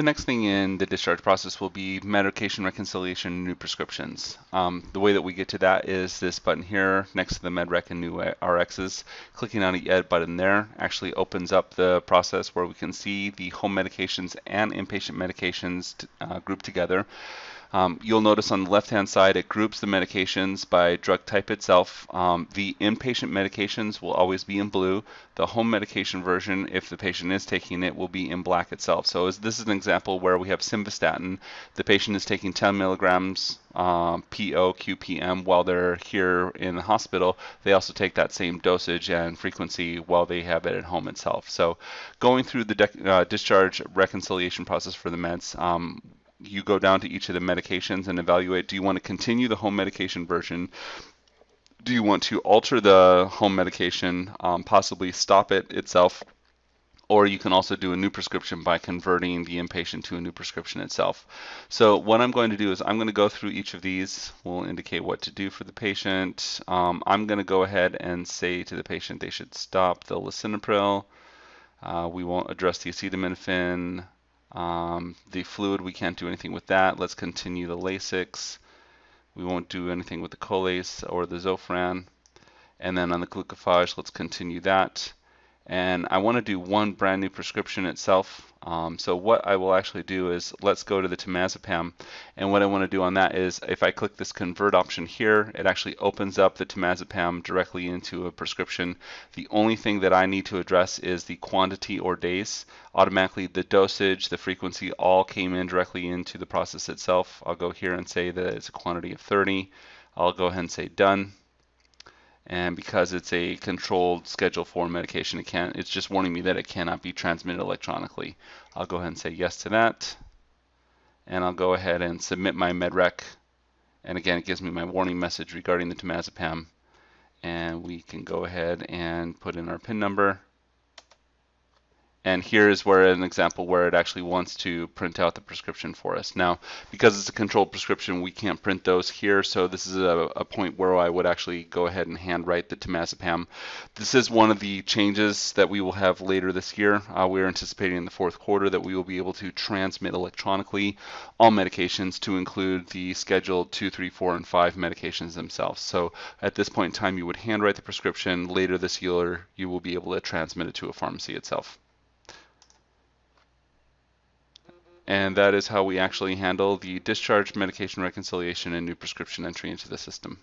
The next thing in the discharge process will be medication reconciliation and new prescriptions. The way that we get to that is this button here next to the MedRec and new RXs. Clicking on the Ed button there actually opens up the process where we can see the home medications and inpatient medications grouped together. You'll notice on the left-hand side it groups the medications by drug type itself. The inpatient medications will always be in blue. The home medication version, if the patient is taking it, will be in black itself. So this is an example where we have simvastatin. The patient is taking 10 milligrams PO QPM while they're here in the hospital. They also take that same dosage and frequency while they have it at home itself. So going through the discharge reconciliation process for the meds, you go down to each of the medications and evaluate, do you want to continue the home medication version? Do you want to alter the home medication, possibly stop it itself? Or you can also do a new prescription by converting the inpatient to a new prescription itself. So what I'm going to do is I'm going to go through each of these. We'll indicate what to do for the patient. I'm going to go ahead and say to the patient they should stop the lisinopril. We won't address the acetaminophen. The fluid, we can't do anything with that. Let's continue the Lasix. We won't do anything with the Colace or the Zofran. And then on the glucophage, let's continue that. And I want to do one brand new prescription itself. So what I will actually do is let's go to the temazepam. And what I want to do on that is if I click this convert option here, it actually opens up the temazepam directly into a prescription. The only thing that I need to address is the quantity or days. Automatically the dosage, the frequency all came in directly into the process itself. I'll go here and say that it's a quantity of 30. I'll go ahead and say done. And because it's a controlled Schedule 4 medication, it's just warning me that it cannot be transmitted electronically. I'll go ahead and say yes to that. And I'll go ahead and submit my MedRec. And again, it gives me my warning message regarding the temazepam. And we can go ahead and put in our PIN number. And here is where an example where it actually wants to print out the prescription for us. Now, because it's a controlled prescription, we can't print those here. So this is a point where I would actually go ahead and handwrite the temazepam. This is one of the changes that we will have later this year. We're anticipating in the fourth quarter that we will be able to transmit electronically all medications to include the scheduled 2, 3, 4, and 5 medications themselves. So at this point in time, you would handwrite the prescription. Later this year, you will be able to transmit it to a pharmacy itself. And that is how we actually handle the discharge, medication reconciliation, and new prescription entry into the system.